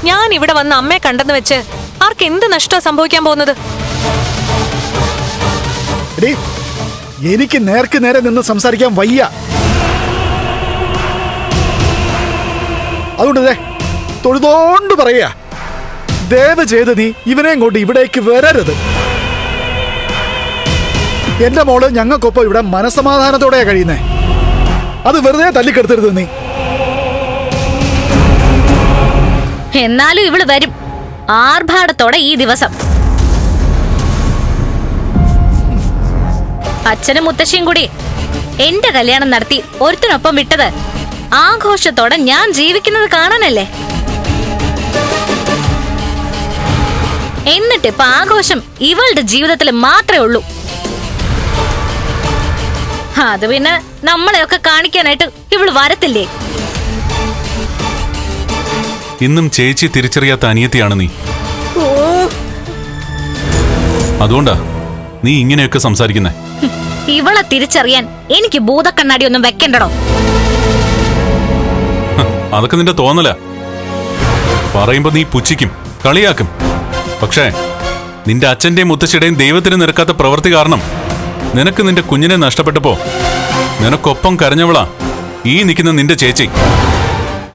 ഞാൻ ഇവിടെ വന്ന് അമ്മയെ കണ്ടെന്ന് വെച്ച് ആർക്ക് എന്ത് നഷ്ടമാണ് സംഭവിക്കാൻ പോകുന്നത്? എനിക്ക് നേർക്ക് നേരെ നിന്ന് സംസാരിക്കാൻ വയ്യ. അതുകൊണ്ട് തൊഴുതോണ്ട് പറയാ, ദയവ് ചെയ്ത് നീ ഇവനെയും കൊണ്ട് ഇവിടേക്ക് വരരുത്. എന്റെ മോള് ഞങ്ങൾക്കൊപ്പം ഇവിടെ മനസമാധാനത്തോടെയാ കഴിയുന്നേ. അത് വെറുതെ തല്ലിക്കെടുത്തരുത് നീ. എന്നാലും ഇവള് വരും ആർഭാടത്തോടെ ഈ ദിവസം. അച്ഛനും മുത്തശ്ശിയും കൂടി എന്റെ കല്യാണം നടത്തി ഒരുത്തിനൊപ്പം വിട്ടത് ആഘോഷത്തോടെ ഞാൻ ജീവിക്കുന്നത് കാണാനല്ലേ. എന്നിട്ട് ഇപ്പൊ ആഘോഷം ഇവളുടെ ജീവിതത്തിൽ മാത്രമേ ഉള്ളൂ. അത് പിന്നെ നമ്മളെയൊക്കെ കാണിക്കാനായിട്ട് ഇവള് വരത്തില്ലേ? ഇന്നും ചേച്ചി തിരിച്ചറിയാത്ത അനിയത്തിയാണ് നീ. അതുകൊണ്ടാ നീ ഇങ്ങനെയൊക്കെ സംസാരിക്കുന്നേ. ഇവളെ തിരിച്ചറിയാൻ എനിക്ക് ഭൂതക്കണ്ണാടി ഒന്നും വെക്കണ്ടടോ. അതൊക്കെ നിന്റെ തോന്നല. പറയുമ്പോ നീ പുച്ഛിക്കും, കളിയാക്കും. പക്ഷേ നിന്റെ അച്ഛന്റെയും മുത്തശ്ശിയുടെയും ദൈവത്തിന് നിരക്കാത്ത പ്രവൃത്തി കാരണം നിനക്ക് നിന്റെ കുഞ്ഞിനെ നഷ്ടപ്പെട്ടപ്പോ നിനക്കൊപ്പം കരഞ്ഞവളാ ഈ നിൽക്കുന്ന നിന്റെ ചേച്ചി.